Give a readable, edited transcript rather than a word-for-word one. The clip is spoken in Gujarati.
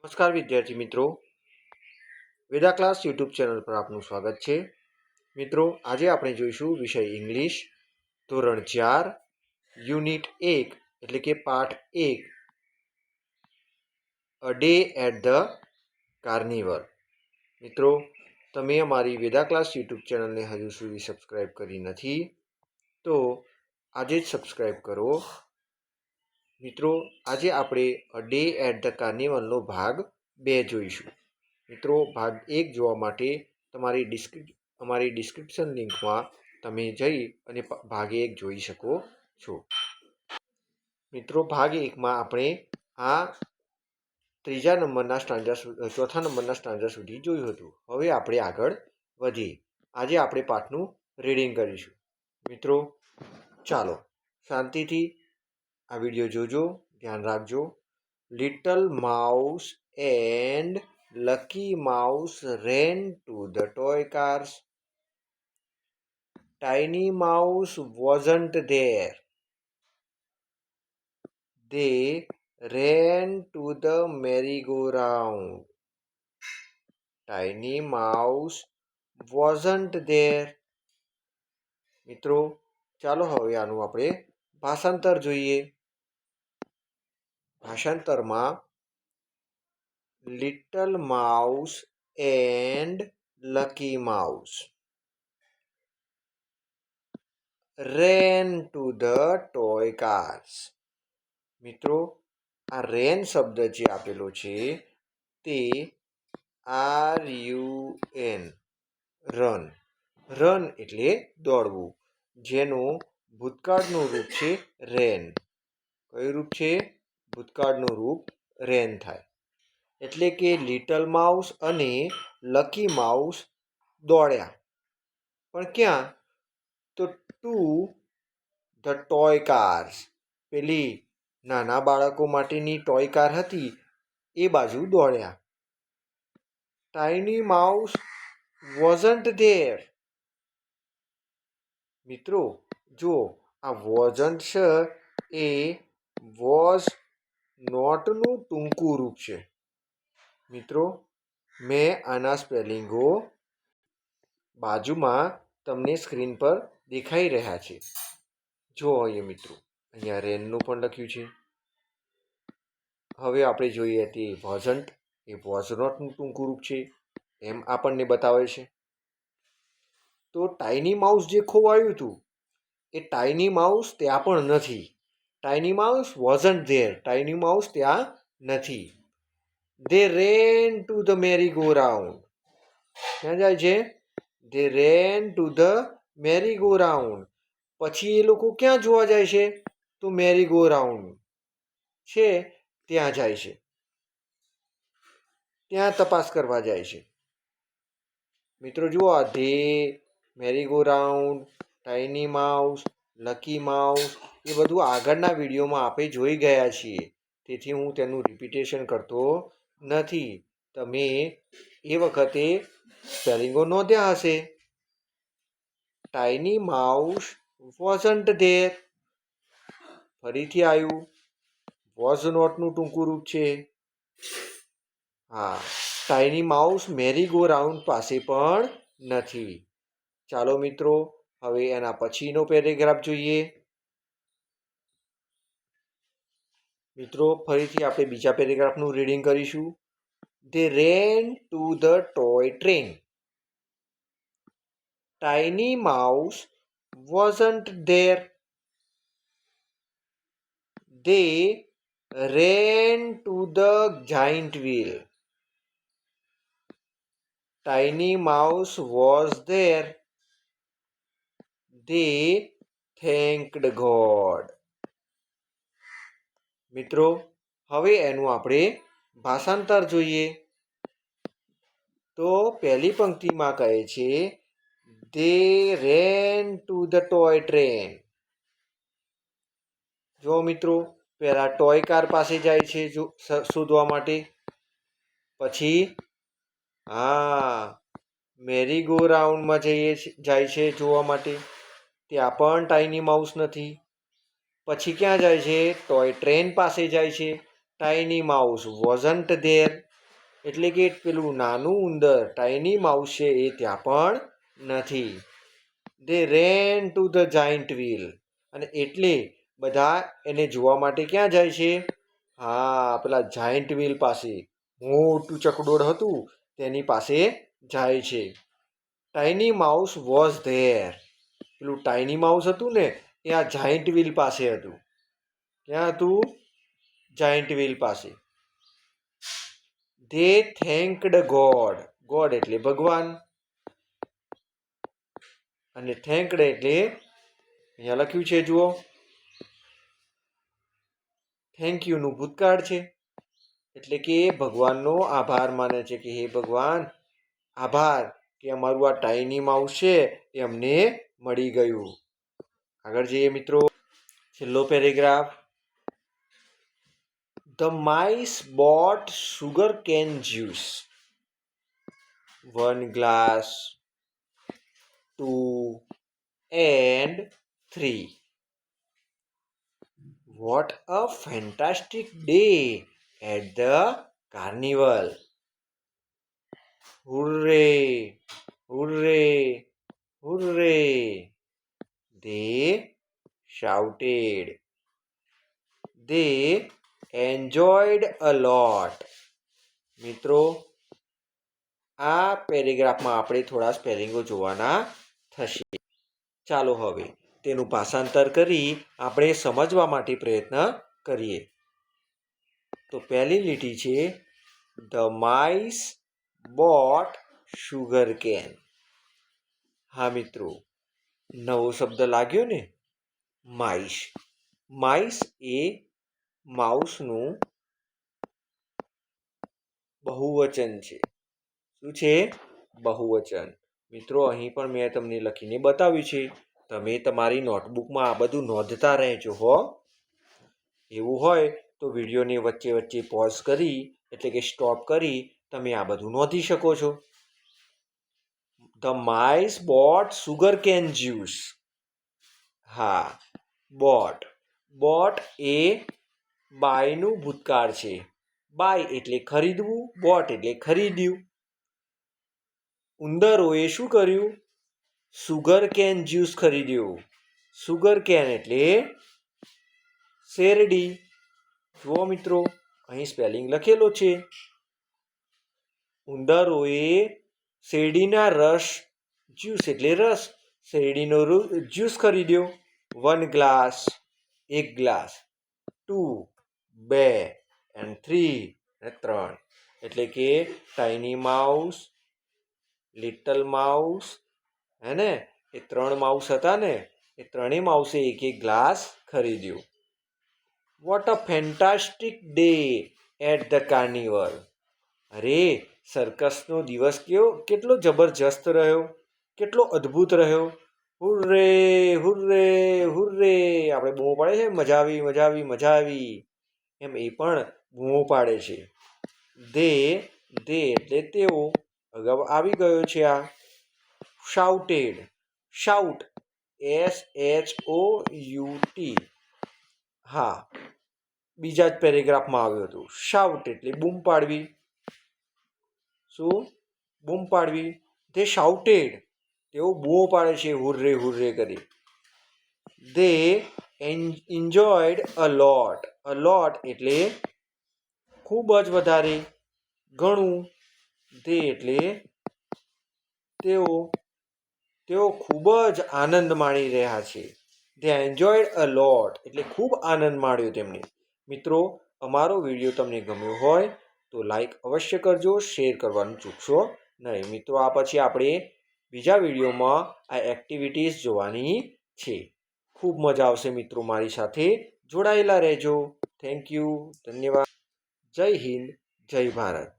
નમસ્કાર વિદ્યાર્થી મિત્રો, વેદા ક્લાસ યુટ્યુબ ચેનલ પર આપનું સ્વાગત છે. મિત્રો, આજે આપણે જોઈશું વિષય ઇંગ્લિશ, ધોરણ 4, યુનિટ 1 એટલે કે પાઠ 1, a day at the carnival. મિત્રો, તમે અમારી વેદા ક્લાસ યુટ્યુબ ચેનલને હજુ સુધી સબસ્ક્રાઈબ કરી નથી તો આજે જ સબસ્ક્રાઈબ કરો. મિત્રો, આજે આપણે અ ડે એટ ધ કાર્નિવલનો ભાગ 2 જોઈશું. મિત્રો, ભાગ 1 જોવા માટે અમારી ડિસ્ક્રિપ્શન લિંકમાં તમે જઈ અને ભાગ 1 જોઈ શકો છો. મિત્રો, ભાગ 1માં આપણે આ ચોથા નંબરના સ્ટાન્જા સુધી જોયું હતું. હવે આપણે આગળ વધીએ. આજે આપણે પાઠનું રીડિંગ કરીશું. મિત્રો, ચાલો શાંતિથી આ વિડીયો જોજો, ધ્યાન રાખજો. Little mouse and lucky mouse ran to the toy cars. Tiny mouse wasn't there. They ran to the merry-go-round. Tiny Mouse wasn't there. મિત્રો, ચાલો હવે આનું આપણે ભાષાંતર જોઈએ. ભાષાંતરમાં little mouse and lucky mouse ran to the toy cars. મિત્રો, આ રેન શબ્દ જે આપેલો છે તે RUN રન. રન એટલે દોડવું, જેનું ભૂતકાળનું રૂપ છે રેન. કયું રૂપ છે? ભૂતકાળનું રૂપ રેન થાય. એટલે કે લિટલ માઉસ અને લકી માઉસ દોડ્યા. પણ ક્યાં? તો ટુ ધ ટોય કાર્સ, પેલી નાના બાળકો માટેની ટોય કાર હતી એ બાજુ દોડ્યા. Tiny mouse wasn't there. મિત્રો, જો આ વોઝન્ટ છે એ વોઝ નોટનું ટૂંકું રૂપ છે. મિત્રો, મેં આના સ્પેલિંગો બાજુમાં તમને સ્ક્રીન પર દેખાઈ રહ્યા છે. જો અહીંયા મિત્રો, અહીંયા રેનનું પણ લખ્યું છે. હવે આપણે જોઈએ તે વોઝન્ટ એ વોઝ નોટનું ટૂંકું રૂપ છે એમ આપણને બતાવે છે. તો ટાઇની માઉસ જે ખોવાયું હતું એ ટાઇની માઉસ ત્યાં પણ નથી. Tiny mouse wasn't there. Tiny mouse ત્યાં નથી. They ran to the merry-go-round. ક્યાં જાય છે? They ran to the merry-go-round. પછી એ લોકો ક્યાં જોવા જાય છે? તો merry-go-round છે ત્યાં જાય છે. ત્યાં તપાસ કરવા જાય છે. મિત્રો જુઓ, આ ધે, merry go round, tiny mouse, lucky mouse એ બધું આગળના વિડીયોમાં આપણે જોઈ ગયા છીએ. તેથી હું તેનું રિપીટેશન કરતો નથી. તમે એ વખતે સ્પેલિંગો નોંધ્યા હશે. Tiny mouse wasn't there. ફરીથી આવ્યું. વોઝ નોટનું ટૂંકું રૂપ છે. હા, ટાઇની માઉસ મેરી-ગો-રાઉન્ડ પાસે પણ નથી. ચાલો મિત્રો, હવે એના પછીનો પેરેગ્રાફ જોઈએ. મિત્રો, ફરીથી આપણે બીજા પેરેગ્રાફનું રીડિંગ કરીશું. They ran to the toy train. Tiny Mouse wasn't there. They ran to the giant wheel. Tiny Mouse was there. They thanked God. મિત્રો, હવે એનું આપણે ભાષાંતર જોઈએ. તો પહેલી પંક્તિમાં કહે છે They ran to the toy train. જો મિત્રો, પહેલા ટોય કાર પાસે જાય છે શોધવા માટે. પછી મેરી ગો રાઉન્ડમાં જાય છે જોવા માટે. ત્યાં પણ ટાઇની માઉસ નથી. પછી ક્યાં જાય છે? ટોય ટ્રેન પાસે જાય છે. Tiny mouse wasn't there. એટલે કે પેલું નાનું ઉંદર ટાઇની માઉસ છે એ ત્યાં પણ નથી. દે ran to the giant wheel, અને એટલે બધા એને જોવા માટે ક્યાં જાય છે? હા, પેલા જાયન્ટ વ્હીલ પાસે, મોટું ચકડોળ હતું તેની પાસે જાય છે. Tiny mouse was there. પેલું ટાઇની માઉસ હતું ને એ આ જાયન્ટ વ્હીલ પાસે હતું. ક્યાં હતું? જાયન્ટ વ્હીલ પાસે. They thanked God. ગોડ એટલે ભગવાન, અને થેન્કડ એટલે અહીંયા લખ્યું છે જુઓ, થેન્ક યુનું ભૂતકાળ છે. એટલે કે ભગવાનનો આભાર માને છે કે હે ભગવાન, આભાર કે અમારું આ ટાઇની માઉસ છે એ અમને મળી ગયું. આગળ જઈએ મિત્રો, છેલ્લો paragraph. The mice boat sugar can juice. 1 glass, 2 and 3. What a fantastic day at the carnival. Hooray, hooray, hooray. They shouted. They enjoyed a lot. મિત્રો, આ પેરેગ્રાફમાં આપણે થોડા સ્પેલિંગો જોવાના થશે. ચાલો હવે તેનું ભાષાંતર કરી આપણે સમજવા માટે પ્રયત્ન કરીએ. તો પહેલી લીટી છે, the mice boat sugar can. હા મિત્રો, નવો શબ્દ લાગ્યો ને, માઇસ. માઇસ એ માઉસનું બહુવચન છે. શું છે? બહુવચન. મિત્રો, અહીં પણ મેં તમને લખીને બતાવ્યું છે. તમે તમારી નોટબુકમાં આ બધું નોંધતા રહેજો હો. એવું હોય તો વિડીયોને વચ્ચે વચ્ચે પોઝ કરી, એટલે કે સ્ટોપ કરી, તમે આ બધું નોંધી શકો છો. The mice boat sugar can juice. હા, બોટ. બોટ એ બાયનું ભૂતકાળ છે. બાય એટલે ખરીદવું, બોટ એટલે ખરીદ્યું. ઉંદરોએ શું કર્યું? સુગર કેન જ્યુસ ખરીદ્યું. સુગર કેન એટલે શેરડી. જુઓ મિત્રો, અહીં સ્પેલિંગ લખેલો છે. ઉંદરોએ શેરડીના રસ, જ્યુસ એટલે રસ, શેરડીનો જ્યુસ ખરીદ્યો. 1 glass, 1 ગ્લાસ, 2, 2 and 3 અને 3. એટલે કે ટાઇની માઉસ, લિટલ માઉસ, હે ને, એ 3 માઉસ હતા ને, એ ત્રણેય માઉસે એક એક ગ્લાસ ખરીદ્યો. What a fantastic day at the carnival. અરે, સર્કસનો દિવસ કેટલો જબરજસ્ત રહ્યો, કેટલો અદ્ભુત રહ્યો. હુર્રે, હુર્રે, હુર્રે. આપણે બૂમો પાડે છે, મજા આવી, મજા આવી, મજા આવી, એમ એ પણ બૂમો પાડે છે. દે એટલે તેઓ, અગાઉ આવી ગયો છે આ. શાઉટેડ. Shout, SHOUT. હા, બીજા જ પેરેગ્રાફમાં આવ્યું હતું. શાઉટ એટલે બૂમ પાડવી. શું? બૂમ પાડવી. તે શાઉટેડ, તેઓ બૂમો પાડે છે, હુર્રે હુર્રે કરી. દે એન્જોયડ અ લોટ. અ લોટ એટલે ખૂબ જ વધારે, ઘણું. દે એટલે તેઓ ખૂબ જ આનંદ માણી રહ્યા છે. દે એન્જોયડ અ લોટ એટલે ખૂબ આનંદ માણ્યો તેમણે. મિત્રો, અમારો વિડીયો તમને ગમ્યો હોય તો લાઈક અવશ્ય કરજો, શેર કરવાનું ચૂકશો નહીં. મિત્રો, આ પછી આપણે બીજા વિડીયોમાં આ એક્ટિવિટીઝ જોવાની છે. ખૂબ મજા આવશે મિત્રો, મારી સાથે જોડાયેલા રહેજો. થેન્ક યુ, ધન્યવાદ. જય હિન્દ, જય ભારત.